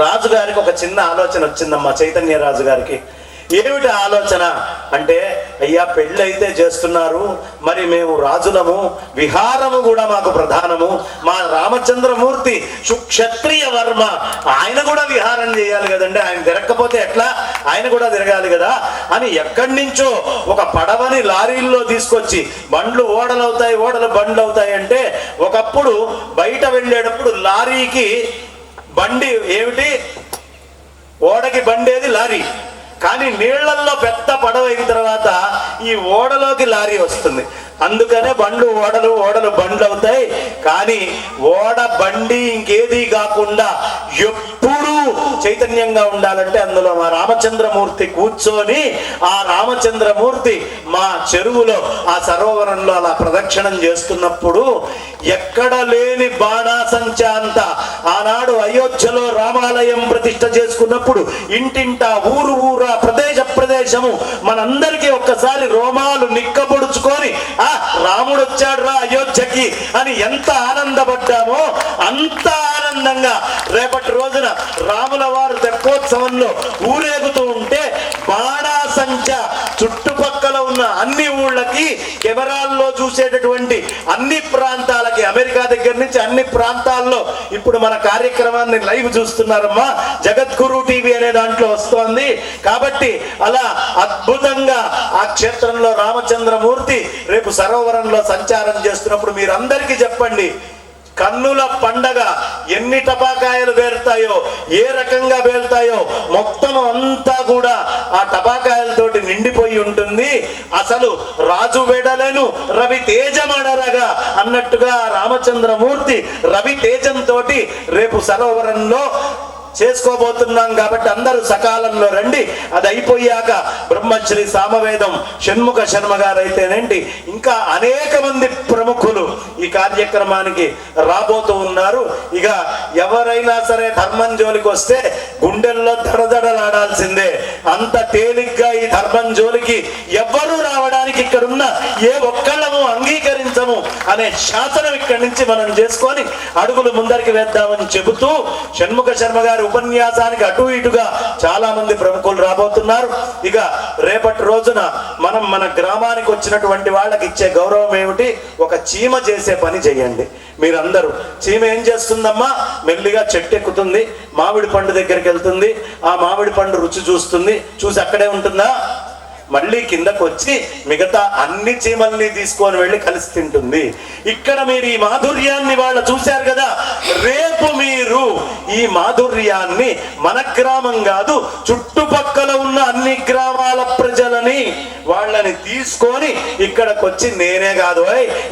రాజుగారికి ఒక చిన్న ఆలోచన వచ్చిందమ్మా, చైతన్య రాజు గారికి. ఏమిటి ఆలోచన అంటే, అయ్యా పెళ్ళి అయితే చేస్తున్నారు, మరి మేము రాజులము, విహారము కూడా మాకు ప్రధానము. మా రామచంద్రమూర్తి సుక్షత్రియ వర్మ, ఆయన కూడా విహారం చేయాలి కదండి, ఆయన తిరగకపోతే ఎట్లా, ఆయన కూడా తిరగాలి కదా అని ఎక్కడి నుంచో ఒక పడవని లారీల్లో తీసుకొచ్చి, బండ్లు ఓడలవుతాయి, ఓడలు బండ్లు అవుతాయి అంటే, ఒకప్పుడు బయట వెళ్ళేటప్పుడు లారీకి బండి ఏమిటి, ఓడకి బండేది లారీ. కానీ నీళ్లల్లో పెద్ద పడవ అయిన తర్వాత ఈ ఓడలోకి లారీ వస్తుంది. అందుకనే బండ్లు ఓడలు, ఓడలు బండ్లు అవుతాయి. కానీ ఓడ బండి ఇంకేది కాకుండా ఎప్పుడూ చైతన్యంగా ఉండాలంటే అందులో మా రామచంద్రమూర్తి కూర్చొని, ఆ రామచంద్రమూర్తి మా చెరువులో ఆ సరోవరంలో అలా ప్రదక్షిణం చేస్తున్నప్పుడు ఎక్కడ లేని బాణాసంచ అంతా, ఆనాడు అయోధ్యలో రామాలయం ప్రతిష్ఠ చేసుకున్నప్పుడు ఇంటింటా, ఊరు ఊరా, ప్రదేశము మనందరికీ ఒక్కసారి రోమాలు నిక్కబొడుచుకొని రాముడు వచ్చాడు రా అయోధ్యకి అని ఎంత ఆనందపడ్డామో అంత ఆనందంగా రేపటి రోజున రాముల వారు తెప్పోత్సవంలో ఊరేగుతూ ఉంటే బాణాసంచ చుట్టుపక్కల ఉన్న అన్ని ఊళ్ళకి, కెమెరాల్లో చూసేటటువంటి అన్ని ప్రాంతాలకి, అమెరికా దగ్గర నుంచి అన్ని ప్రాంతాల్లో ఇప్పుడు మన కార్యక్రమాన్ని లైవ్ చూస్తున్నారమ్మా. జగద్గురు టీవీ అనే దాంట్లో వస్తోంది. కాబట్టి అలా అద్భుతంగా ఆ క్షేత్రంలో రామచంద్రమూర్తి రేపు సరోవరంలో సంచారం చేస్తున్నప్పుడు మీరందరికీ చెప్పండి, కన్నుల పండగ ఎన్ని టపాకాయలు పేరుతాయో, ఏ రకంగా పేరుతాయో మొత్తం అంతా కూడా ఆ టపాకాయలతోటి నిండిపోయి ఉంటుంది. అసలు రాజు వెడలను రవి తేజమడరగా అన్నట్టుగా రామచంద్రమూర్తి రవి తేజంతో రేపు సరోవరంలో చేసుకోబోతున్నాం. కాబట్టి అందరూ సకాలంలో రండి. అది అయిపోయాక బ్రహ్మశ్రీ సామవేదం షణ్ముఖ శర్మ గారు అయితేనేంటి, ఇంకా అనేక మంది ప్రముఖులు ఈ కార్యక్రమానికి రాబోతూ ఉన్నారు. ఇక ఎవరైనా సరే ధర్మం జోలికి వస్తే గుండెల్లో దడదడలాడాల్సిందే. అంత తేలిగ్గా ఈ ధర్మం జోలికి ఎవ్వరూ రావడానికి ఇక్కడున్న ఏ ఒక్కళ్ళము అంగీకరించము అనే శాసనం ఇక్కడి నుంచి మనం చేసుకొని అడుగులు ముందరికి వేద్దామని చెబుతూ, షణ్ముఖ శర్మ గారు ఉపన్యాసానికి అటు ఇటుగా చాలా మంది ప్రముఖులు రాబోతున్నారు. ఇక రేపటి రోజున మనం మన గ్రామానికి వచ్చినటువంటి వాళ్ళకి ఇచ్చే గౌరవం ఏమిటి, ఒక చీమ చేసే పని చేయండి మీరందరూ. చీమ ఏం చేస్తుందమ్మా, మెల్లిగా చెట్టు ఎక్కుతుంది, మామిడి పండు దగ్గరికి వెళ్తుంది, ఆ మామిడి పండు రుచి చూస్తుంది, చూసి అక్కడే ఉంటుందా, మళ్ళీ కిందకు వచ్చి మిగతా అన్ని చీమల్ని తీసుకొని వెళ్ళి కలిసి తింటుంది. ఇక్కడ మీరు ఈ మాధుర్యాన్ని వాళ్ళు చూశారు కదా, రేపు మీరు ఈ మాధుర్యాన్ని మన గ్రామం కాదు చుట్టుపక్కల ఉన్న అన్ని గ్రామాల ప్రజలని వాళ్ళని తీసుకొని ఇక్కడికి వచ్చి, నేనే కాదు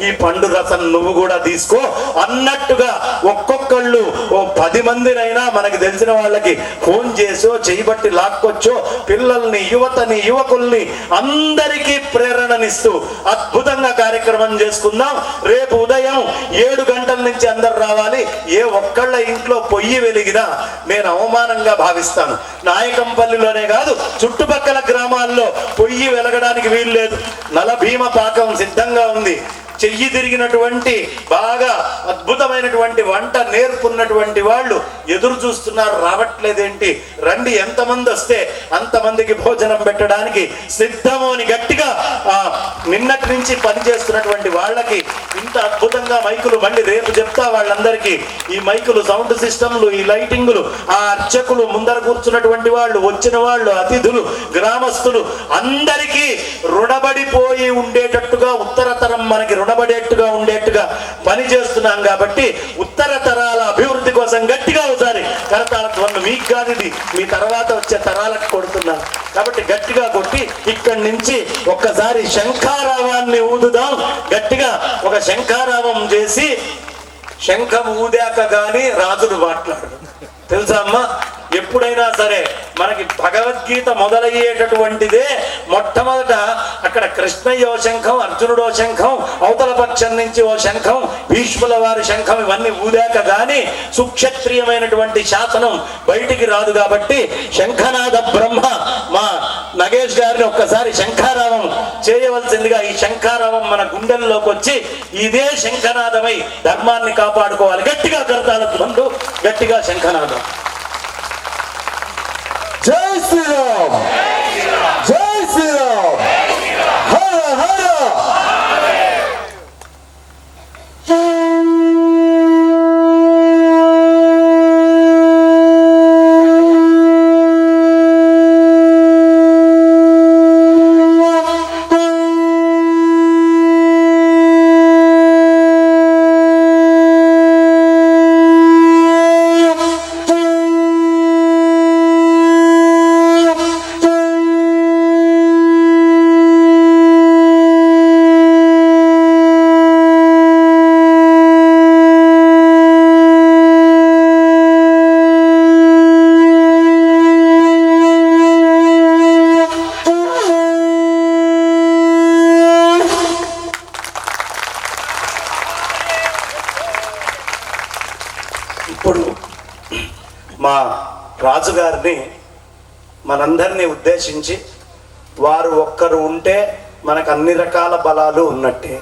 ఈ పండు రసం నువ్వు కూడా తీసుకో అన్నట్టుగా ఒక్కొక్కళ్ళు ఓ 10 మందినైనా మనకి తెలిసిన వాళ్ళకి ఫోన్ చేసో చేయబట్టి లాక్కొచ్చో పిల్లల్ని, యువతని, యువకుల్ని అందరికీ ప్రేరణనిస్తూ అద్భుతంగా కార్యక్రమం చేసుకుందాం. రేపు ఉదయం 7 గంటల నుంచి అందరు రావాలి. ఏ ఒక్కళ్ళ ఇంట్లో పొయ్యి వెలిగినా నేను అవమానంగా భావిస్తాను. నాయకంపల్లిలోనే కాదు చుట్టుపక్కల గ్రామాల్లో పొయ్యి వెలగడానికి వీలు లేదు. నలభీమ పాకం సిద్ధంగా ఉంది. చెయ్యి తిరిగినటువంటి బాగా అద్భుతమైనటువంటి వంట నేర్పున్నటువంటి వాళ్ళు ఎదురు చూస్తున్నారు, రావట్లేదేంటి, రండి, ఎంతమంది వస్తే అంతమందికి భోజనం పెట్టడానికి సిద్ధము అని గట్టిగా నిన్నటి నుంచి పనిచేస్తున్నటువంటి వాళ్ళకి ఇంత అద్భుతంగా మైకులు మళ్ళీ రేపు చెప్తా వాళ్ళందరికీ. ఈ మైకులు, సౌండ్ సిస్టంలు, ఈ లైటింగులు, ఆ అర్చకులు, ముందర కూర్చున్నటువంటి వాళ్ళు, వచ్చిన వాళ్ళు, అతిథులు, గ్రామస్తులు అందరికీ రుణబడిపోయి ఉండేటట్టుగా, ఉత్తరతరం మనకి రుణబడేట్టుగా ఉండేట్టుగా పని చేస్తున్నాం. కాబట్టి ఉత్తర తరాల అభివృద్ధి కోసం గట్టిగా ఒకసారి కరతాళ ధ్వనులు, మీకు కాదు ఇది, మీ తర్వాత వచ్చే తరాలకు కొడుతున్నాను. కాబట్టి గట్టిగా కొట్టి ఇక్కడి నుంచి ఒక్కసారి శంఖారావాన్ని ఊదుదాం. గట్టిగా ఒక శంఖారావం చేసి, శంఖం ఊదాక గాని రాజుడు మాట్లాడు. తెలుసా అమ్మా, ఎప్పుడైనా సరే మనకి భగవద్గీత మొదలయ్యేటటువంటిదే మొట్టమొదట అక్కడ కృష్ణయ్య ఓ శంఖం, అర్జునుడు ఓ శంఖం, అవతల పక్షం నుంచి ఓ శంఖం, భీష్ముల వారి శంఖం, ఇవన్నీ ఊదాక గాని సుక్షత్రియమైనటువంటి శాసనం బయటికి రాదు. కాబట్టి శంఖనాద బ్రహ్మ మా నగేష్ గారిని ఒక్కసారి శంఖారావం చేయవలసిందిగా, ఈ శంఖారావం మన గుండెల్లోకి వచ్చి ఇదే శంఖనాదమై ధర్మాన్ని కాపాడుకోవాలి. గట్టిగా కరతాళ ధ్వనులు, గట్టిగా శంఖనాదం. జై శ్రీరామ్, జై శ్రీరామ్, హర హర. ఇప్పుడు మా రాజుగారిని మనందరినీ ఉద్దేశించి, వారు ఒక్కరు ఉంటే మనకు అన్ని రకాల బలాలు ఉన్నట్టే.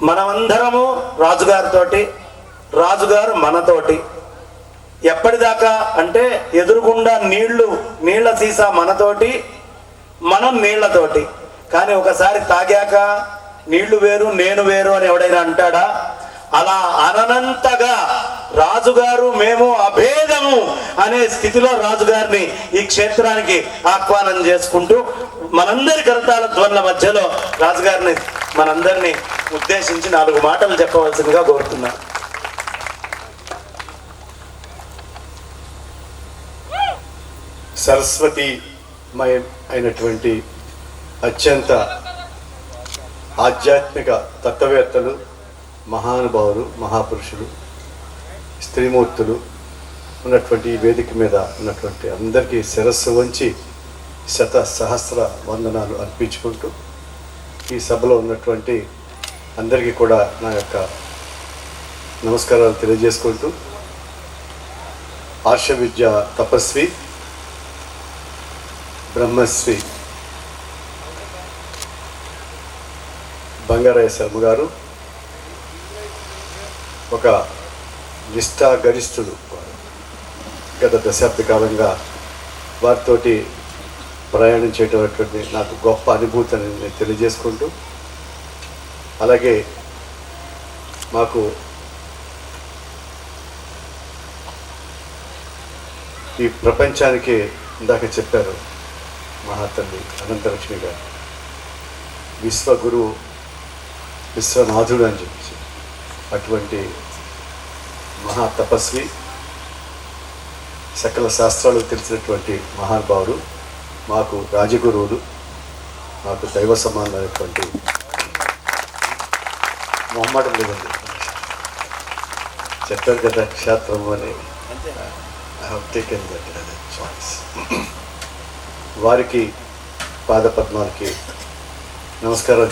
మనమందరము రాజుగారితోటి, రాజుగారు మనతోటి. ఎప్పటిదాకా అంటే ఎదురుగుండా నీళ్ల సీసా మనతోటి, మనం నీళ్లతోటి. కానీ ఒకసారి తాగాక నీళ్లు వేరు నేను వేరు అని ఎవడైనా అంటాడా? అలా అననంతగా రాజుగారు మేము అభేదము అనే స్థితిలో రాజుగారిని ఈ క్షేత్రానికి ఆహ్వానం చేసుకుంటూ మనందరి కరతాళ ధ్వనుల మధ్యలో రాజుగారిని మనందరినీ ఉద్దేశించి 4 మాటలు చెప్పవలసిందిగా కోరుతున్నా. సరస్వతిమయం అయినటువంటి అత్యంత ఆధ్యాత్మిక తత్వవేత్తలు, మహానుభావులు, మహాపురుషులు, స్త్రీమూర్తులు ఉన్నటువంటి వేదిక మీద ఉన్నటువంటి అందరికీ శిరస్సు వంచి సహస్ర వందనాలు అర్పించుకుంటూ, ఈ సభలో ఉన్నటువంటి అందరికీ కూడా నా యొక్క నమస్కారాలు తెలియజేసుకుంటూ, ఆర్ష విద్య తపస్వి బ్రహ్మశ్రీ బంగారయ్య శర్మ గారు ఒక నిష్ఠాగరిష్ఠుడు. గత దశాబ్ద కాలంగా వారితోటి ప్రయాణం చేయటం నాకు గొప్ప అనుభూతిని నేను తెలియజేసుకుంటూ, అలాగే మాకు ఈ ప్రపంచానికి ఇందాక చెప్పారు మహాతల్లి అనంతలక్ష్మి గారు, విశ్వగురు విశ్వనాథుడు అని చెప్పి, అటువంటి మహా తపస్వి, సకల శాస్త్రాలు తెలిసినటువంటి మహానుభావుడు, మాకు రాజగురువులు, మాకు దైవ సమానమైనటువంటి మొహమ్మటం లేదండి, చెప్పారు కదా క్షేత్రము అని. I have taken that choice. వారికి పాదపద్మాలకి నమస్కారం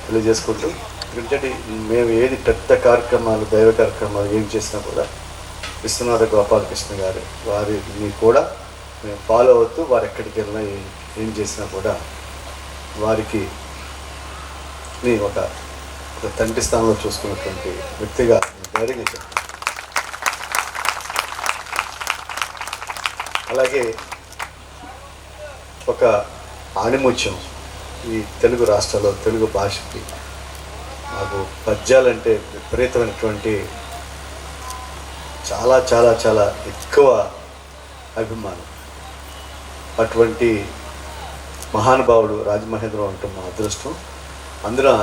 తెలియజేసుకుంటూ, ఎందుకంటే మేము ఏది పెద్ద కార్యక్రమాలు, దైవ కార్యక్రమాలు ఏం చేసినా కూడా విశ్వనాథ గోపాలకృష్ణ గారు వారిని కూడా మేము ఫాలో అవుతూ, వారు ఎక్కడికి వెళ్ళినా ఏం చేసినా కూడా వారికి ఒక తండ్రి స్థానంలో చూసుకున్నటువంటి వ్యక్తిగా ధైర్యంగా చెప్పాను. అలాగే ఒక ఆణిముత్యం ఈ తెలుగు రాష్ట్రాల్లో తెలుగు భాషకి నాకు పద్యాలంటే విపరీతమైనటువంటి చాలా చాలా చాలా ఎక్కువ అభిమానం. అటువంటి మహానుభావుడు రాజమహేంద్రరావు అంటే మా అదృష్టం. అందులో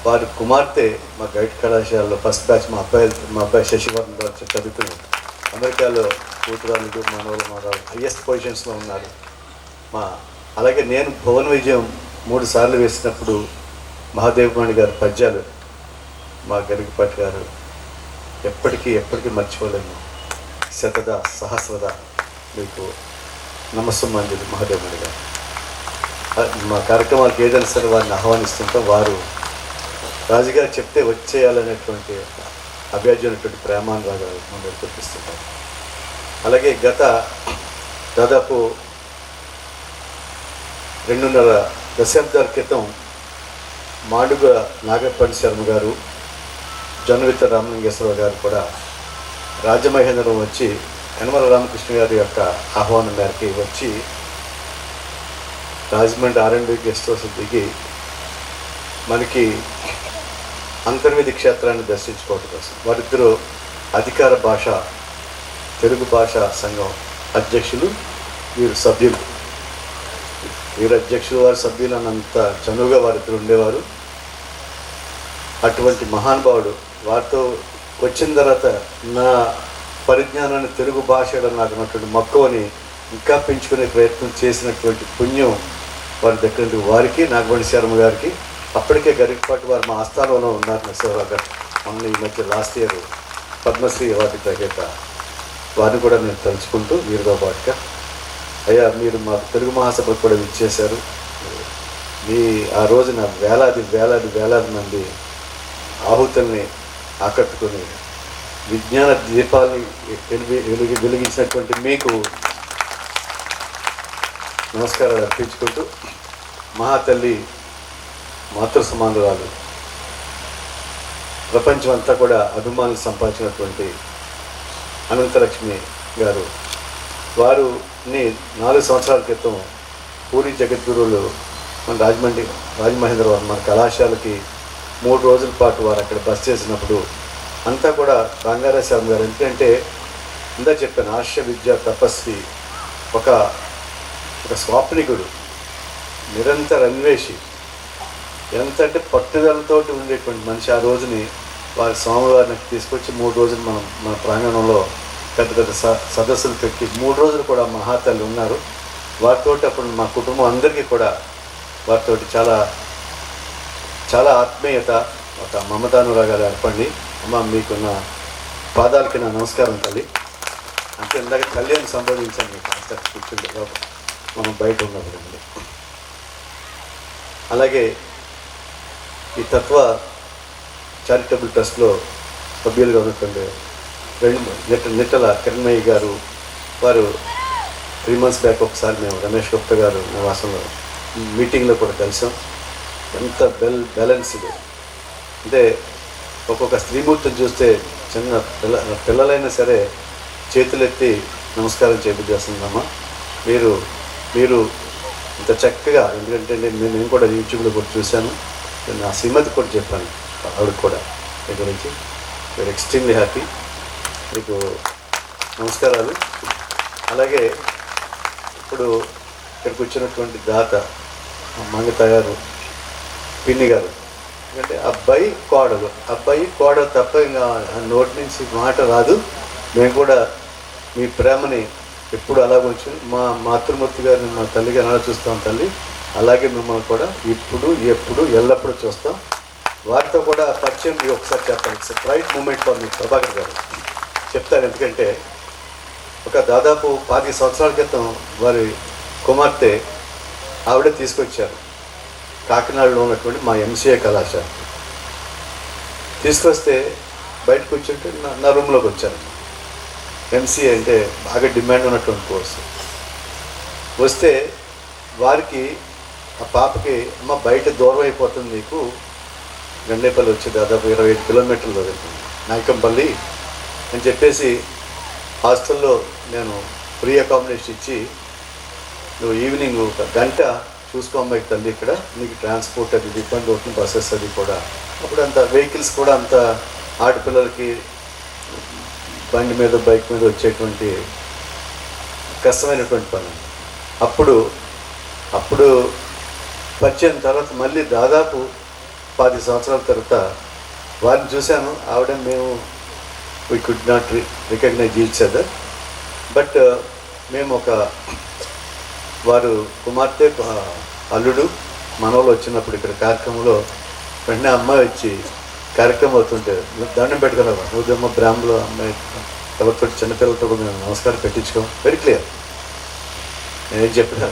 వారి కుమార్తె మా గైడ్ కళాశాలలో ఫస్ట్ బ్యాచ్ మా అబ్బాయి శశివర్ధన్ గారు చదువుకుని అమెరికాలో కూతురాలు మానవులు హయ్యెస్ట్ పొజిషన్స్లో ఉన్నారు. అలాగే నేను భువన విజయం 3 సార్లు వేసినప్పుడు మహాదేవమణి గారి పద్యాలు మా గరికపాటి గారు ఎప్పటికీ మర్చిపోలేము. శతద సహస్రద మీకు నమస్సుమంజులు మహాదేవమణి గారు. మా కార్యక్రమాలకు ఏదైనా సరే వారిని ఆహ్వానిస్తుంటాం. వారు రాజుగారు చెప్తే వచ్చేయాలనేటువంటి అభ్యర్థినటువంటి ప్రేమానురాగాలు మనం చూపిస్తుంటారు. అలాగే గత దాదాపు 2.5 దశాబ్దాల క్రితం మాడుగ నాగపల్లి శర్మ గారు, జొన్నవిత్త రామలింగేశ్వరరావు గారు కూడా రాజమహేంద్రరావు వచ్చి యనమల రామకృష్ణ గారి యొక్క ఆహ్వానం మేరకి వచ్చి రాజమండ్రి R&B గెస్ట్ హౌస్ దిగి మనకి అంతర్వేది క్షేత్రాన్ని దర్శించుకోవడం కోసం వారిద్దరూ అధికార భాష తెలుగు భాషా సంఘం అధ్యక్షులు, వీరు సభ్యులు. వీరు అధ్యక్షులు, వారి సభ్యులు అన్నంత చనువుగా వారిద్దరు ఉండేవారు. అటువంటి మహానుభావుడు వారితో వచ్చిన తర్వాత నా పరిజ్ఞానాన్ని తెలుగు భాషలో నాకు ఉన్నటువంటి మక్కువని ఇంకా పెంచుకునే ప్రయత్నం చేసినటువంటి పుణ్యం వారి దగ్గర వారికి, నాగమణి శర్మ గారికి, అప్పటికే గరికపాటి వారు మా ఆస్థానంలో ఉన్నారు. నరసింహరావు గారు మొన్న ఈ మధ్య లాస్ట్ ఇయర్ పద్మశ్రీ అవార్డు గ్రహీత, వారిని కూడా నేను తలుచుకుంటూ వీరితో పాటుగా అయ్యా మీరు మా తెలుగు మహాసభకు కూడా విచ్చేశారు. మీ ఆ రోజున వేలాది మంది ఆహుతుల్ని ఆకట్టుకుని విజ్ఞాన దీపాలని వెలిగించినటువంటి మీకు నమస్కారాలు అర్పించుకుంటూ, మహాతల్లి మాతృ సమానురాలు, ప్రపంచం అంతా కూడా అభిమానులు సంపాదించినటువంటి అనంతలక్ష్మి గారు, వారుని 4 సంవత్సరాల క్రితం పూరి జగద్గురువులు మన రాజమహేంద్రవరం మన కళాశాలకి 3 రోజుల పాటు వారు అక్కడ బస్ చేసినప్పుడు అంతా కూడా బంగారా శర్మ గారు ఎందుకంటే ఇందా చెప్పాను, ఆర్ష విద్య తపస్వి, ఒక స్వాప్నికుడు, నిరంతర అన్వేషి, ఎంత అంటే పట్టుదలతోటి ఉండేటువంటి మనిషి. ఆ రోజుని వారి స్వామివారిని తీసుకొచ్చి 3 రోజులు మన ప్రాంగణంలో పెద్ద సదస్సులు పెట్టి 3 రోజులు కూడా మహాతల్లి ఉన్నారు. వారితో అప్పుడు మా కుటుంబం అందరికీ కూడా వారితో చాలా చాలా ఆత్మీయత, ఒక మమతానురాగాలు ఏర్పడి, అమ్మ మీకున్న పాదాలకి నా నమస్కారం తల్లి అంటే ఇందాక తల్లి అని సంబోధించాను. మీకు కాస్త కూర్చుంటే మనం బయట ఉన్నప్పుడు. అలాగే ఈ తత్వ చారిటబుల్ ట్రస్ట్లో సభ్యులుగా ఉన్నటువంటి నిట్టల కిరణ్మయ్య గారు, వారు 3 months బ్యాక్ ఒకసారి మేము రమేష్ గుప్తా గారు నివాసంలో మీటింగ్లో కూడా కలిసాం. ఎంత బ్యాలెన్స్డ్ అంటే ఒక్కొక్క స్త్రీమూర్తిని చూస్తే చిన్న పిల్లలైనా సరే చేతులెత్తి నమస్కారం చేస్తుందమ్మా. మీరు ఇంత చక్కగా, ఎందుకంటే నేను కూడా యూట్యూబ్లో కూడా చూశాను, నా శ్రీమతి కూడా చెప్పాను, ఆవిడకి కూడా మీ గురించి. మీరు ఎక్స్ట్రీమ్లీ హ్యాపీ, మీకు నమస్కారాలు. అలాగే ఇప్పుడు ఇక్కడికి వచ్చినటువంటి దాత మంగత గారు, పిన్ని గారు, ఎందుకంటే అబ్బాయి కోడలు తప్ప ఇంకా నోటి నుంచి మాట రాదు. మేము కూడా మీ ప్రేమని ఎప్పుడు అలాగ ఉంచి మా మాతృమూర్తి గారిని మా తల్లిగా ఎలా చూస్తాం తల్లి, అలాగే మిమ్మల్ని కూడా ఇప్పుడు ఎప్పుడు ఎల్లప్పుడూ చూస్తాం. వారితో కూడా పరిచయం మీరు ఒకసారి చెప్పాలి. It's right moment for me Prabhakar garu చెప్తారు. ఎందుకంటే ఒక దాదాపు 5 సంవత్సరాల క్రితం వారి కుమార్తె ఆవిడే తీసుకొచ్చారు. కాకినాడలో ఉన్నటువంటి మా MCA కళాశాల తీసుకొస్తే బయటకు వచ్చి నా రూమ్లోకి వచ్చారు. MCA అంటే బాగా డిమాండ్ ఉన్నటువంటి కోర్సు. వస్తే వారికి ఆ పాపకి అమ్మ బయట దూరం అయిపోతుంది, నీకు గండేపల్లి వచ్చి దాదాపు 25 కిలోమీటర్లు వెళ్తుంది నాయకంపల్లి అని చెప్పేసి హాస్టల్లో నేను ఫ్రీ అకామిడేషన్ ఇచ్చి, నువ్వు ఈవినింగ్ 1 గంట చూసుకో అమ్మాయికి తల్లి, ఇక్కడ నీకు ట్రాన్స్పోర్ట్ అది ఇబ్బంది అవుతుంది, బస్సెస్ అది కూడా. అప్పుడు అంత వెహికల్స్ కూడా అంత ఆడపిల్లలకి బండి మీద బైక్ మీద వచ్చేటువంటి కష్టమైనటువంటి పని. అప్పుడు పరిచయం తర్వాత మళ్ళీ దాదాపు 10 సంవత్సరాల తర్వాత వారిని చూశాను. ఆవిడ మేము we could not recognize each other, but మేము వారు కుమార్తె అల్లుడు మనవలు వచ్చినప్పుడు ఇక్కడ కార్యక్రమంలో వెంటనే అమ్మాయి వచ్చి కార్యక్రమం అవుతుంటే దండం పెట్టుకున్నావా నువ్వుదమ్మ బ్రాహ్మలో అమ్మాయి ఎవరితో చిన్నపిల్లలతో కూడా మేము నమస్కారం పెట్టించుకో. Very clear. నేనేం చెప్పినా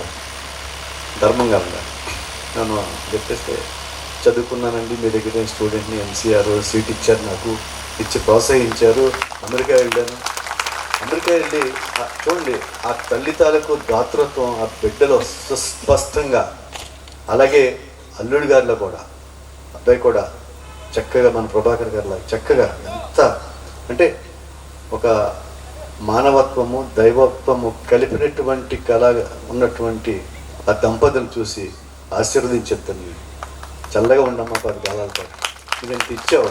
ధర్మంగా ఉన్నా. నన్ను చెప్పేస్తే చదువుకున్నానండి, మీ దగ్గర స్టూడెంట్ని MCR సీట్ ఇచ్చారు, నాకు ఇచ్చి ప్రోత్సహించారు. అమెరికా వెళ్ళాను. అమెరికా వెళ్ళి చూడండి ఆ తల్లి తాలూకు దాతృత్వం ఆ బిడ్డలో సుస్పష్టంగా. అలాగే అల్లుడి గారిలో కూడా అబ్బాయి కూడా చక్కగా మన ప్రభాకర్ గారిలా చక్కగా ఎంత అంటే ఒక మానవత్వము దైవత్వము కలిపినటువంటి కళ ఉన్నటువంటి ఆ దంపతులు చూసి ఆశీర్వదించెత్తాను. చల్లగా ఉండమ్మా 10 కాలాల పాటు ఇదంత ఇచ్చావు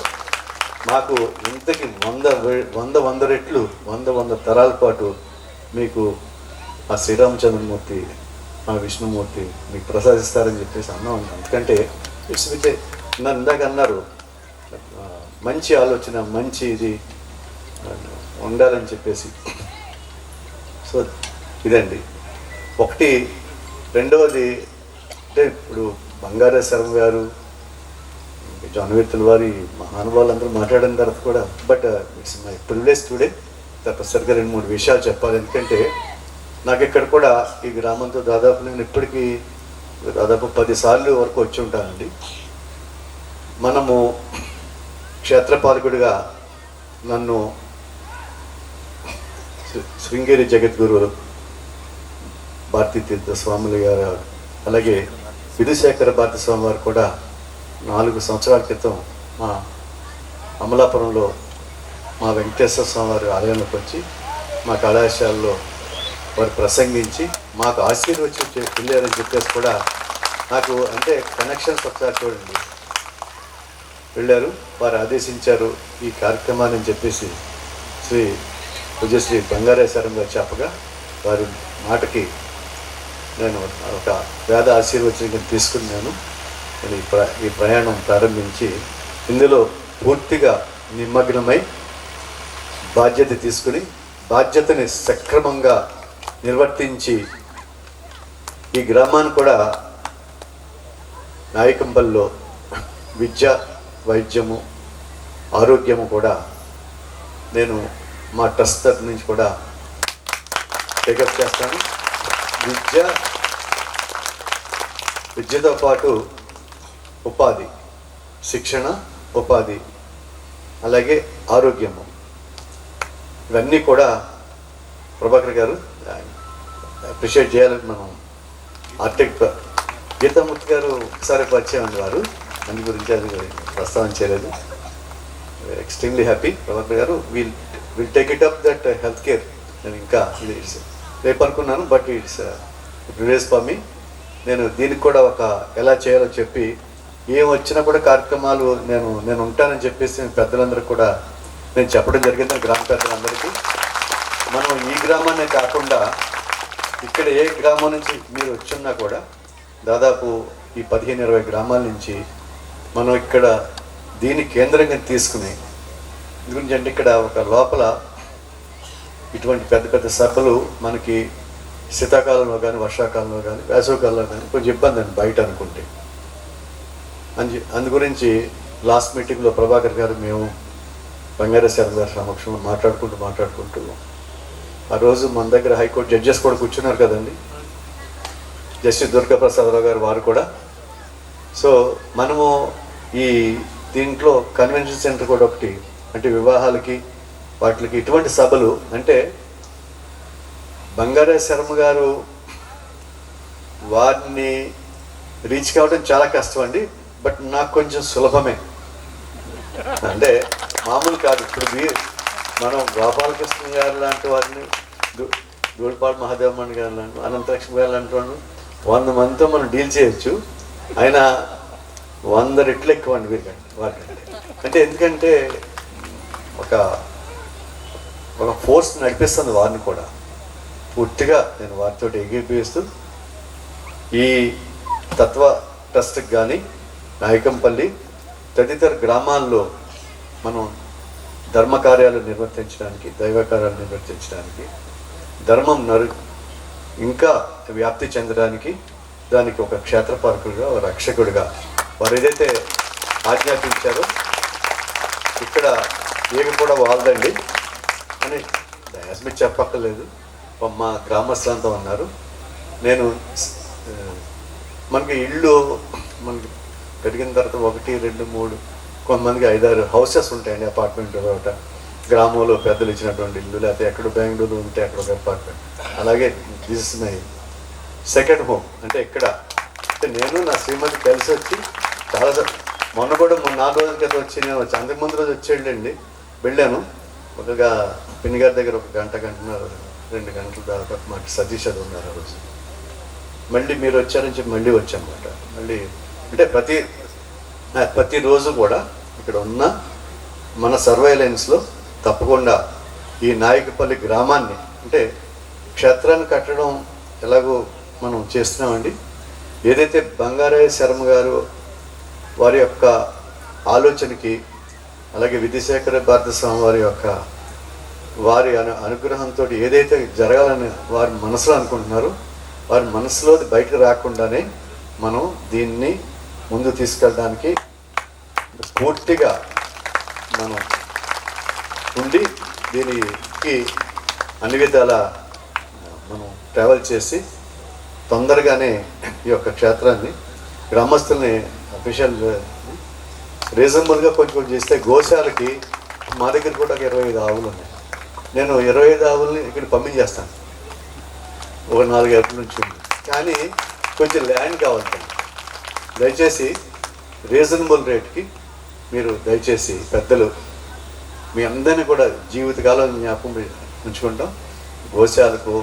మాకు. ఇంతకి 100 రెట్లు 100 తరాల పాటు మీకు ఆ శ్రీరామచంద్రమూర్తి ఆ విష్ణుమూర్తి మీకు ప్రసాదిస్తారని చెప్పేసి అన్నాం. ఎందుకంటే ఇట్స్ విత్ నన్ను ఇందాక అన్నారు మంచి ఆలోచన మంచి ఇది ఉండాలని చెప్పేసి. సో ఇదండి ఒకటి. రెండవది అంటే ఇప్పుడు బంగారా శర్మ గారు జానవేతుల వారి మహానుభావులందరూ మాట్లాడిన తర్వాత కూడా but it's my privilege today తప్పనిసరిగా 2-3 విషయాలు చెప్పాలి. ఎందుకంటే నాకు ఇక్కడ కూడా ఈ గ్రామంతో దాదాపు నేను ఇప్పటికీ దాదాపు 10 సార్లు వరకు వచ్చి ఉంటానండి. మనము క్షేత్రపాలకుడిగా నన్ను శృంగేరి జగద్గురు భారతీ తీర్థ స్వాములు గారు అలాగే విధుశేఖర భారతి స్వామి వారు కూడా 4 సంవత్సరాల క్రితం మా అమలాపురంలో మా వెంకటేశ్వర స్వామి వారి ఆలయంలోకి వచ్చి మా కళాశాలలో వారు ప్రసంగించి మాకు ఆశీర్వచ్చి వెళ్ళారని చెప్పేసి కూడా నాకు అంటే కనెక్షన్స్ ఒకసారి చూడండి వెళ్ళారు. వారు ఆదేశించారు ఈ కార్యక్రమాన్ని అని చెప్పేసి శ్రీ పూజ్యశ్రీ బంగారేశ్వరం గారు చెప్పగా వారి మాటకి నేను ఒక వేద ఆశీర్వచనం తీసుకున్నాను. నేను ఈ ప్రయాణం ప్రారంభించి ఇందులో పూర్తిగా నిమగ్నమై బాధ్యత తీసుకుని బాధ్యతని సక్రమంగా నిర్వర్తించి ఈ గ్రామాన్ని కూడా నాయకంపల్లిలో విద్య వైద్యము ఆరోగ్యము కూడా నేను మా ట్రస్ట్ తరఫు నుంచి కూడా టేకప్ చేస్తాను. విద్యతో పాటు ఉపాధి శిక్షణ ఉపాధి అలాగే ఆరోగ్యము ఇవన్నీ కూడా ప్రభాకర్ గారు అప్రిషియేట్ చేయాలని మనం ఆర్టిక్ గీతామూర్తి గారు ఒకసారి పరిచయం అండి వారు దాని గురించి అది ప్రస్తావన చేయలేదు. ఎక్స్ట్రీమ్లీ హ్యాపీ ప్రభాకర్ గారు will take it up that health care. నేను ఇంకా ఇది రేపు అనుకున్నాను but it's privilege for me. నేను దీనికి కూడా ఒక ఎలా చేయాలో చెప్పి ఏం వచ్చినా కూడా కార్యక్రమాలు నేను ఉంటానని చెప్పేసి పెద్దలందరూ కూడా నేను చెప్పడం జరిగింది. గ్రామ పెద్దలందరికీ మనం ఈ గ్రామాన్నే కాకుండా ఇక్కడ ఏ గ్రామం నుంచి మీరు వచ్చినా కూడా దాదాపు ఈ 15-20 గ్రామాల నుంచి మనం ఇక్కడ దీన్ని కేంద్రంగా తీసుకుని గురించి అంటే ఇక్కడ ఒక లోపల ఇటువంటి పెద్ద పెద్ద సభలు మనకి శీతాకాలంలో కానీ వర్షాకాలంలో కానీ వేసవికాలంలో కానీ కొంచెం ఇబ్బంది అండి బయట అనుకుంటే. అందు గురించి లాస్ట్ మీటింగ్లో ప్రభాకర్ గారు మేము బంగారేశ్వరం గారి సమక్షంలో మాట్లాడుకుంటూ ఆ రోజు మన దగ్గర హైకోర్టు జడ్జెస్ కూడా కూర్చున్నారు కదండి, జస్టిస్ దుర్గాప్రసాదరావు గారు వారు కూడా. సో మనము ఈ దీంట్లో కన్వెన్షన్ సెంటర్ కూడా ఒకటి అంటే వివాహాలకి వాటికి ఇటువంటి సభలు అంటే బంగారేశ్వరం గారు వారిని రీచ్ కావడం చాలా కష్టం అండి. బట్ నాకు కొంచెం సులభమే అంటే మామూలు కాదు. ఇప్పుడు మనం గోపాలకృష్ణ గారు లాంటి వారిని దూడిపాడు మహాదేవమణి గారు లాంటి అనంతలక్ష్మి గారు లాంటి వాళ్ళు 100 మందితో మనం డీల్ చేయొచ్చు. ఆయన 100 రెట్లు ఎక్కువ అండి వీరికంటే వారికంటే. అంటే ఎందుకంటే ఒక ఫోర్స్ నడిపిస్తుంది వారిని కూడా పూర్తిగా. నేను వారితో ఎగిరిపిస్తూ ఈ తత్వ ట్రస్ట్కి కానీ నాయకంపల్లి తదితర గ్రామాల్లో మనం ధర్మ కార్యాలు నిర్వర్తించడానికి దైవ కార్యాలు నిర్వర్తించడానికి ధర్మం ఇంకా వ్యాప్తి చెందడానికి దానికి ఒక క్షేత్రపాలకుడిగా ఒక రక్షకుడిగా వారు ఏదైతే ఆజ్ఞాపించారో ఇక్కడ ఏమి కూడా వాళ్ళదండి అని దయాస్మి చెప్పక్కర్లేదు. మా గ్రామస్తులంతా ఉన్నారు. నేను మనకి ఇళ్ళు మనకి పెరిగిన తర్వాత 1, 2, 3 కొంతమందికి 5-6 హౌసెస్ ఉంటాయండి. అపార్ట్మెంట్ ఒకట గ్రామంలో పెద్దలు ఇచ్చినటువంటి ఇల్లు లేకపోతే ఎక్కడ బెంగళూరు ఉంటే అక్కడ ఒక అపార్ట్మెంట్. అలాగే this is my second home. అంటే ఇక్కడ అంటే నేను నా శ్రీమతి కలిసి వచ్చి చాలా మొన్న కూడా 4 రోజుల క్రితం వచ్చి నేను అంతకు ముందు రోజు వచ్చేయండి వెళ్ళాను. ఒకగా పిన్ని గారి దగ్గర ఒక గంటన్నర 2 గంటల దాకా మాకు సతీష్ అది ఉన్నారు ఆ రోజు. మళ్ళీ మీరు వచ్చారని చెప్పి మళ్ళీ వచ్చామన్నమాట. మళ్ళీ అంటే ప్రతిరోజు కూడా ఇక్కడ ఉన్న మన సర్వైలెన్స్లో తప్పకుండా ఈ నాయకపల్లి గ్రామాన్ని అంటే క్షేత్రాన్ని కట్టడం ఎలాగో మనం చేస్తున్నామండి. ఏదైతే బంగారయ్య శర్మ గారు వారి యొక్క ఆలోచనకి, అలాగే విద్యాశేఖర భారతస్వామి వారి అనుగ్రహంతో ఏదైతే జరగాలని వారి మనసులో అనుకుంటున్నారో వారి మనసులో బయటకు రాకుండానే మనం దీన్ని ముందు తీసుకెళ్ళడానికి పూర్తిగా మనం ఉండి దీనికి అన్ని విధాల మనం ట్రావెల్ చేసి తొందరగానే ఈ యొక్క క్షేత్రాన్ని గ్రామస్తుల్ని అఫీషియల్ రీజనబుల్గా కొంచెం చేస్తే గోశాలకి మా దగ్గర కూడా ఒక 25 ఆవులు ఉన్నాయి. నేను 25 ఆవుల్ని ఇక్కడ పంపించేస్తాను. ఒక 4 ఏళ్ళ నుంచి ఉంది. కానీ కొంచెం ల్యాండ్ కావాలి. దయచేసి రీజనబుల్ రేట్కి మీరు దయచేసి పెద్దలు మీ అందరినీ కూడా జీవితకాలం జ్ఞాపకం ఉంచుకుంటాం. గోశాలకు,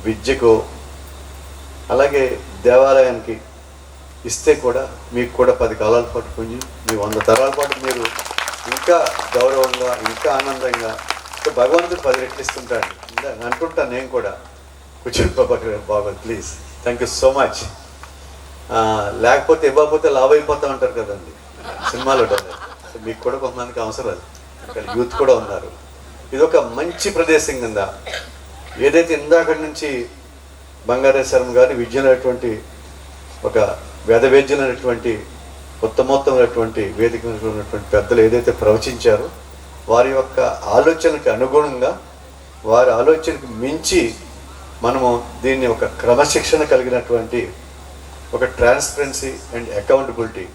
విద్యకు, అలాగే దేవాలయానికి ఇస్తే కూడా మీకు కూడా 10 కాలాల పాటు పుంజి మీ 100 తరాల పాటు మీరు ఇంకా గౌరవంగా, ఇంకా ఆనందంగా, ఇంకా భగవంతుడు 10 రెట్లు ఇస్తుంటాడు అంటుంటాను నేను కూడా. కూర్చొని బాగోదు please. Thank you so much. లేకపోతే ఇవ్వకపోతే లావ్ అయిపోతా ఉంటారు కదండి సినిమాలో. మీకు కూడా కొంతమందికి అవసరాలు, ఇక్కడ యూత్ కూడా ఉన్నారు. ఇది ఒక మంచి ప్రదేశం కింద ఏదైతే ఇందాక నుంచి బంగారయ్య శర్మ గారి విద్యనటువంటి ఒక వేదవేద్యులైనటువంటి ఉత్తమోత్తమైనటువంటి వేదిక ఉన్నటువంటి పెద్దలు ఏదైతే ప్రవచించారో వారి యొక్క ఆలోచనకి అనుగుణంగా, వారి ఆలోచనకి మించి మనము దీన్ని ఒక క్రమశిక్షణ కలిగినటువంటి ఒక ట్రాన్స్పరెన్సీ అండ్ అకౌంటబిలిటీ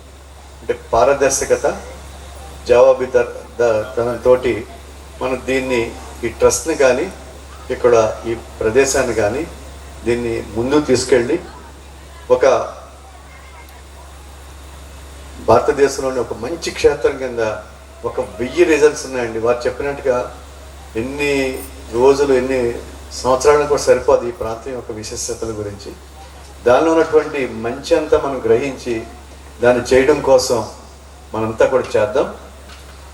అంటే పారదర్శకత, జవాబుదారీతనంతో మనం దీన్ని ఈ ట్రస్ట్ని కానీ ఇక్కడ ఈ ప్రదేశాన్ని కానీ దీన్ని ముందుకు తీసుకెళ్ళి ఒక భారతదేశంలోని ఒక మంచి క్షేత్రం కింద ఒక 1000 రిజల్ట్స్ ఉన్నాయండి. వారు చెప్పినట్టుగా ఎన్ని రోజులు, ఎన్ని సంవత్సరాలకు కూడా సరిపోదు ఈ ప్రాంతం యొక్క విశిష్టతల గురించి. దానిలో ఉన్నటువంటి మంచి అంతా మనం గ్రహించి దాన్ని చేయడం కోసం మనంతా కూడా చేద్దాం.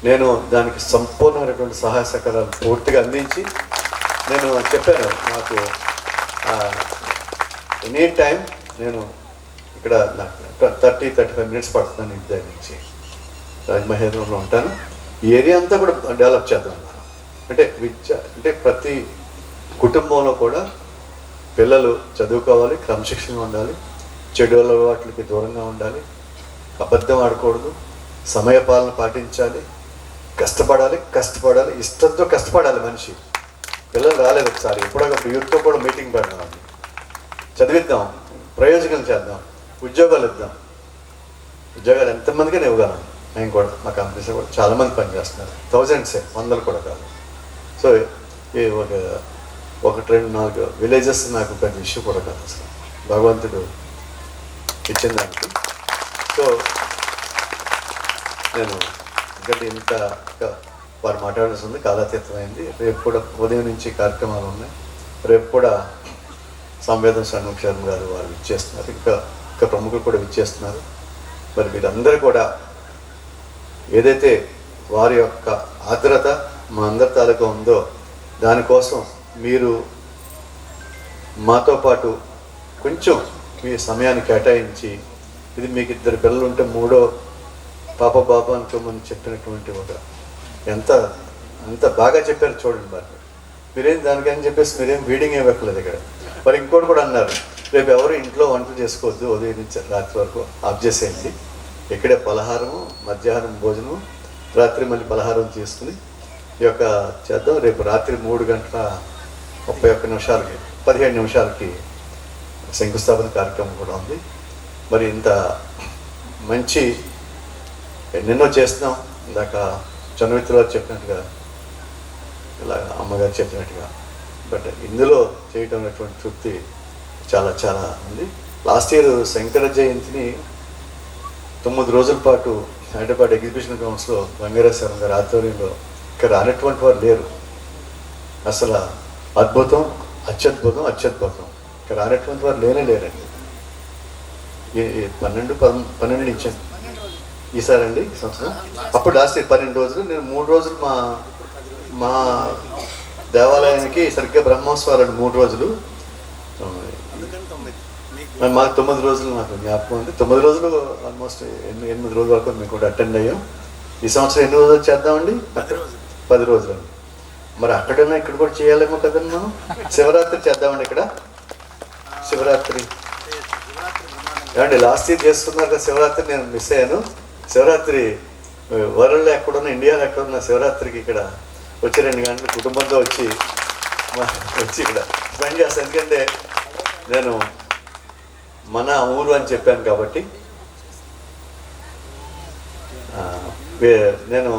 నేను దానికి సంపూర్ణమైనటువంటి సహాయ సహకారాలు పూర్తిగా అందించి, నేను చెప్పాను నాకు ఎనీ టైం నేను ఇక్కడ నాకు 30-35 మినిట్స్ పడుతున్నాను ఇంటి దగ్గర నుంచి. రాజమహేంద్రంలో ఉంటాను. ఈ ఏరియా అంతా కూడా డెవలప్ చేద్దాం. అంటే అంటే ప్రతి కుటుంబంలో కూడా పిల్లలు చదువుకోవాలి, క్రమశిక్షణగా ఉండాలి, చెడు అలవాట్లకి దూరంగా ఉండాలి, అబద్ధం ఆడకూడదు, సమయపాలన పాటించాలి, కష్టపడాలి, ఇష్టంతో కష్టపడాలి మనిషి. పిల్లలు రాలేదు ఒకసారి, ఎప్పుడొకప్పుడు యూత్తో కూడా మీటింగ్ పెడదాం, చదివిద్దాం, ప్రయోజనం చేద్దాం, ఉద్యోగాలు ఇద్దాం. ఉద్యోగాలు ఎంతమందికైనా ఇవ్వగలం. మేము కూడా మా కంపెనీస్లో కూడా చాలామంది పనిచేస్తున్నారు, థౌజండ్సే, 100 కూడా కాదు. సో ఈ ఒక 1-2-4 విలేజెస్ నాకు పెద్ద ఇష్యూ కూడా కాదు అసలు, భగవంతుడు ఇచ్చిన దానికి. సో నేను ఎందుకంటే ఇంత వారు మాట్లాడాల్సి ఉంది, కాలాతీతమైంది. రేపు కూడా ఉదయం నుంచి కార్యక్రమాలు ఉన్నాయి. రేపు కూడా సంవేదన షణ్ముఖ శర్మ గారు వారు విచ్చేస్తున్నారు, ఇంకా ప్రముఖులు కూడా విచ్చేస్తున్నారు. మరి వీరందరూ కూడా ఏదైతే వారి యొక్క ఆర్ద్రత మా అందరి తాలూకా ఉందో దానికోసం మీరు మాతో పాటు కొంచెం మీ సమయాన్ని కేటాయించి, ఇది మీకు 2 పిల్లలు ఉంటే 3వ పాప బాబా అనుకోమని చెప్పినటువంటి ఒక ఎంత బాగా చెప్పారు చూడండి. మరి మీరేం దానికని చెప్పేసి మీరేం వీడింగ్ ఏమి పెట్టలేదు ఇక్కడ. మరి ఇంకోటి కూడా అన్నారు, రేపు ఎవరు ఇంట్లో వంటలు చేసుకోవద్దు, ఉదయం నుంచి రాత్రి వరకు ఆఫ్ చేసేయండి, ఇక్కడే పలహారము, మధ్యాహ్నం భోజనం, రాత్రి మళ్ళీ పలహారం చేసుకుని ఈ యొక్క చేద్దాం. రేపు రాత్రి 3:31 15 నిమిషాలకి శంకుస్థాపన కార్యక్రమం కూడా ఉంది. మరి ఇంత మంచి ఎన్నెన్నో చేస్తున్నాం. ఇందాక చనువిత్రులు చెప్పినట్టుగా, ఇలా అమ్మగారు చెప్పినట్టుగా, బట్ ఇందులో చేయటం అనేటువంటి తృప్తి చాలా చాలా ఉంది. లాస్ట్ ఇయర్ శంకర జయంతిని 9 రోజుల పాటు హైదరాబాద్ ఎగ్జిబిషన్ గ్రౌండ్స్లో బంగారయ్య శర్మ గారి ఆధ్వర్యంలో ఇక్కడ రానటువంటి వారు లేరు. అసలు అద్భుతం, అత్యద్భుతం, అత్యద్భుతం. ఇక్కడ రానటువంటి వారు లేరండి. 12 ఇచ్చాను ఈసారి అండి, ఈ సంవత్సరం. అప్పుడు లాస్ట్ 12 రోజులు, నేను 3 రోజులు మా దేవాలయానికి సరిగ్గా బ్రహ్మోత్సవాలు 3 రోజులు. మాకు 9 రోజులు నాకు జ్ఞాపకం ఉంది. 9 రోజులు ఆల్మోస్ట్ 8 రోజుల వరకు మేము కూడా అటెండ్ అయ్యాం. ఈ సంవత్సరం ఎన్ని రోజులు చేద్దామండి? 10 రోజులు. మరి అక్కడన్నా ఇక్కడ కూడా చేయాలేమో కదన్నా. శివరాత్రి చేద్దామండి ఇక్కడ. శివరాత్రి ఏమండి, లాస్ట్ ఇయర్ చేసుకున్నారు కదా శివరాత్రి, నేను మిస్ అయ్యాను. శివరాత్రి వరల్డ్లో ఎక్కడున్నా, ఇండియాలో ఎక్కడున్నా శివరాత్రికి ఇక్కడ వచ్చి 2 గంటలు కుటుంబంతో వచ్చి ఇక్కడ స్పెండ్ చేస్తాను. ఎందుకంటే నేను మన ఊరు అని చెప్పాను కాబట్టి నేను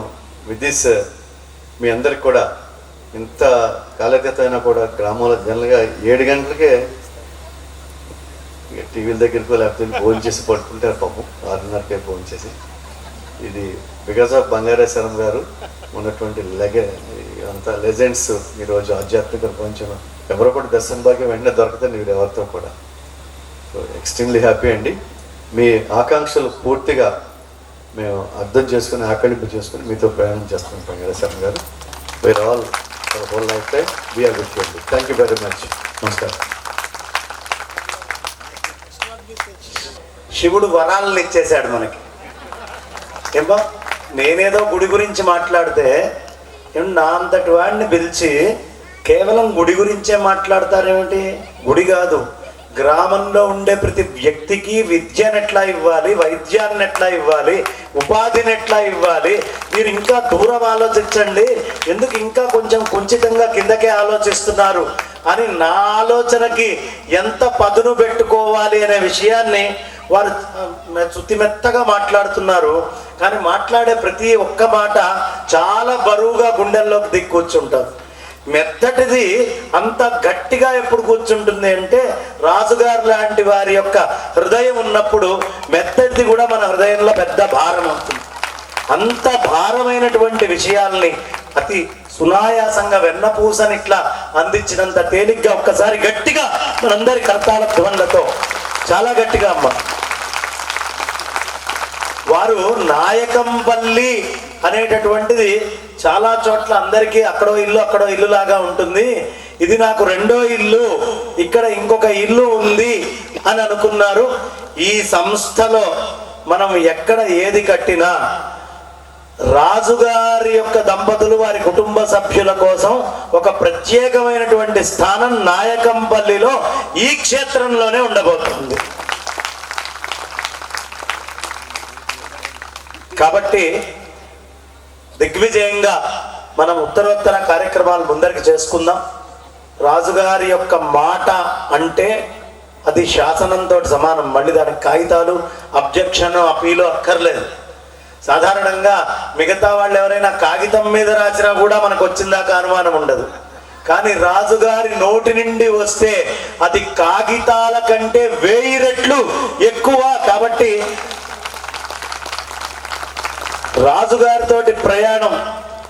విత్ దిస్ మీ అందరికి కూడా ఇంత కాలగతమైనా కూడా గ్రామంలో జనరల్గా 7 గంటలకే టీవీల దగ్గరికి లేకపోతే ఫోన్ చేసి పడుకుంటారు పాపం. 6:30కే ఫోన్ చేసి. ఇది బికాస్ ఆఫ్ బంగారేశ్వరం గారు ఉన్నటువంటి అంత లెజెండ్స్ ఈరోజు ఆధ్యాత్మిక ప్రపంచంలో ఎవరో కూడా దర్శన భాగ్యం వెంటనే దొరకదు మీరు ఎవరితో కూడా. సో ఎక్స్ట్రీమ్లీ హ్యాపీ అండి. మీ ఆకాంక్షలు పూర్తిగా మేము అర్థం చేసుకుని ఆకలింపు చేసుకుని మీతో ప్రయాణం చేస్తున్నాం బంగారేశ్వరం గారు. We are all for whole life time we are with you అండి. Thank you very much. నమస్కారం. శివుడు వరాలను ఇచ్చేశాడు మనకి. ఏమో నేనేదో గుడి గురించి మాట్లాడితే నా అంతటి వాడిని పిలిచి కేవలం గుడి గురించే మాట్లాడతారేమిటి? గుడి కాదు, గ్రామంలో ఉండే ప్రతి వ్యక్తికి విద్యను ఎట్లా ఇవ్వాలి, వైద్యాన్ని ఎట్లా ఇవ్వాలి, ఉపాధిని ఎట్లా ఇవ్వాలి. మీరు ఇంకా దూరం ఆలోచించండి. ఎందుకు ఇంకా కొంచెం కుంచితంగా కిందకే ఆలోచిస్తున్నారు అని నా ఆలోచనకి ఎంత పదును పెట్టుకోవాలి అనే విషయాన్ని వారు శుతిమెత్తగా మాట్లాడుతున్నారు. కానీ మాట్లాడే ప్రతి ఒక్క మాట చాలా బరువుగా గుండెల్లోకి దిగి కూర్చుంటారు. మెత్తటిది అంత గట్టిగా ఎప్పుడు కూర్చుంటుంది అంటే రాజుగారు లాంటి వారి యొక్క హృదయం ఉన్నప్పుడు మెత్తటిది కూడా మన హృదయంలో పెద్ద భారం అవుతుంది. అంత భారమైనటువంటి విషయాల్ని అతి సునాయాసంగా వెన్నపూసని ఇట్లా అందించినంత తేలిగ్గా ఒక్కసారి గట్టిగా మనందరి కర్తాళ ధ్వనులతో చాలా గట్టిగా అమ్మ. వారు నాయకంపల్లి అనేటటువంటిది చాలా చోట్ల అందరికీ అక్కడో ఇల్లు లాగా ఉంటుంది. ఇది నాకు 2వ ఇల్లు, ఇక్కడ ఇంకొక ఇల్లు ఉంది అని అనుకున్నారు. ఈ సంస్థలో మనం ఎక్కడ ఏది కట్టినా రాజుగారి యొక్క దంపతులు వారి కుటుంబ సభ్యుల కోసం ఒక ప్రత్యేకమైనటువంటి స్థానం నాయకంపల్లిలో ఈ క్షేత్రంలోనే ఉండబోతుంది. కాబట్టి దిగ్విజయంగా మనం ఉత్తరోత్తర కార్యక్రమాలు ముందరికి చేసుకుందాం. రాజుగారి యొక్క మాట అంటే అది శాసనంతో సమానం. మళ్ళీ దానికి కాగితాలు, అబ్జెక్షన్, అపీలు అక్కర్లేదు. సాధారణంగా మిగతా వాళ్ళు ఎవరైనా కాగితం మీద రాసినా కూడా మనకు వచ్చిందాకా అనుమానం ఉండదు. కానీ రాజుగారి నోటి నుండి వస్తే అది కాగితాల కంటే 1000 రెట్లు ఎక్కువ. కాబట్టి రాజుగారితోటి ప్రయాణం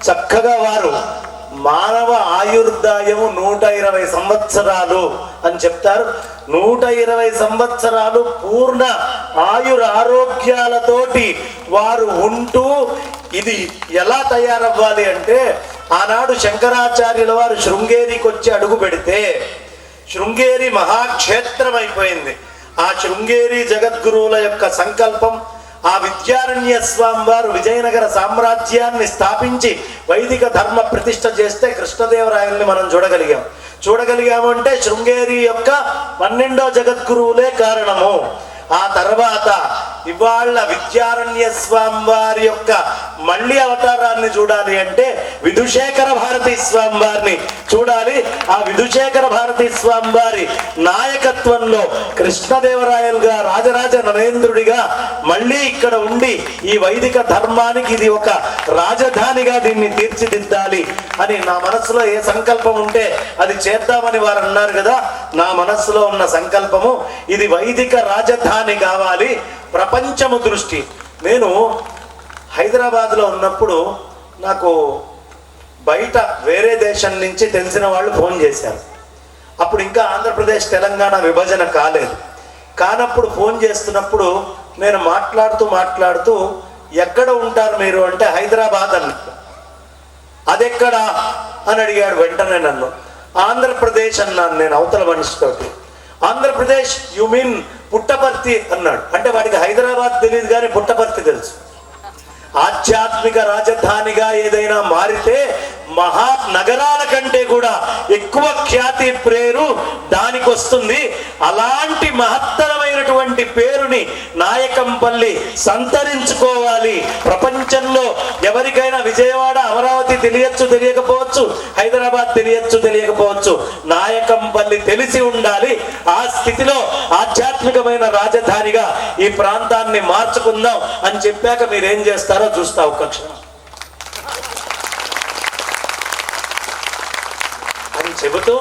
చక్కగా వారు మానవ ఆయుర్దాయము 120 సంవత్సరాలు అని చెప్తారు. 120 సంవత్సరాలు పూర్ణ ఆరోగ్యాలతోటి వారు ఉంటూ ఇది ఎలా తయారవ్వాలి అంటే ఆనాడు శంకరాచార్యుల వారు శృంగేరికి వచ్చి అడుగు పెడితే శృంగేరి మహాక్షేత్రం అయిపోయింది. ఆ శృంగేరి జగద్గురువుల యొక్క సంకల్పం, ఆ విద్యారణ్య స్వామి వారు విజయనగర సామ్రాజ్యాన్ని స్థాపించి వైదిక ధర్మ ప్రతిష్ఠ చేస్తే కృష్ణదేవరాయల్ని మనం చూడగలిగాము అంటే శృంగేరి యొక్క 12వ జగద్గురువులే కారణము. ఆ తర్వాత ఇవాళ విద్యారణ్య స్వామి వారి యొక్క మళ్ళీ అవతారాన్ని చూడాలి అంటే విధుశేఖర భారతీ స్వామి వారిని చూడాలి. ఆ విధుశేఖర భారతీ స్వామి వారి నాయకత్వంలో కృష్ణదేవరాయలుగా రాజరాజ నరేంద్రుడిగా మళ్ళీ ఇక్కడ ఉండి ఈ వైదిక ధర్మానికి ఇది ఒక రాజధానిగా దీన్ని తీర్చిదిద్దాలి అని నా మనసులో ఏ సంకల్పం ఉంటే అది చేద్దామని వారు అన్నారు కదా. నా మనస్సులో ఉన్న సంకల్పము ఇది వైదిక రాజధాని కావాలి, ప్రపంచము దృష్టి. నేను హైదరాబాద్లో ఉన్నప్పుడు నాకు బయట వేరే దేశం నుంచి తెలిసిన వాళ్ళు ఫోన్ చేశారు. అప్పుడు ఇంకా ఆంధ్రప్రదేశ్ తెలంగాణ విభజన కాలేదు. కానప్పుడు ఫోన్ చేస్తున్నప్పుడు నేను మాట్లాడుతూ ఎక్కడ ఉంటారు మీరు అంటే హైదరాబాద్ అన్నాడు. అదెక్కడా అని అడిగాడు. వెంటనే నన్ను ఆంధ్రప్రదేశ్ అన్నాను నేను అవతల మనిషితోటి. ఆంధ్రప్రదేశ్ యు మీన్ పుట్టపర్తి అన్నాడు. అంటే వాడికి హైదరాబాద్ తెలియదు కానీ పుట్టపర్తి తెలుసు. ఆధ్యాత్మిక రాజధానిగా ఏదైనా మారితే మహానగరాల కంటే కూడా ఎక్కువ ఖ్యాతి పేరు దానికి వస్తుంది. అలాంటి మహత్తరమైనటువంటి పేరుని నాయకంపల్లి సంతరించుకోవాలి. ప్రపంచంలో ఎవరికైనా విజయవాడ, అమరావతి తెలియచ్చు, తెలియకపోవచ్చు, హైదరాబాద్ తెలియకపోవచ్చు, నాయకంపల్లి తెలిసి ఉండాలి. ఆ స్థితిలో ఆధ్యాత్మికమైన రాజధానిగా ఈ ప్రాంతాన్ని మార్చుకుందాం అని చెప్పాక మీరేం చేస్తారో చూస్తా ఒక్క క్షణం అని చెబుతూ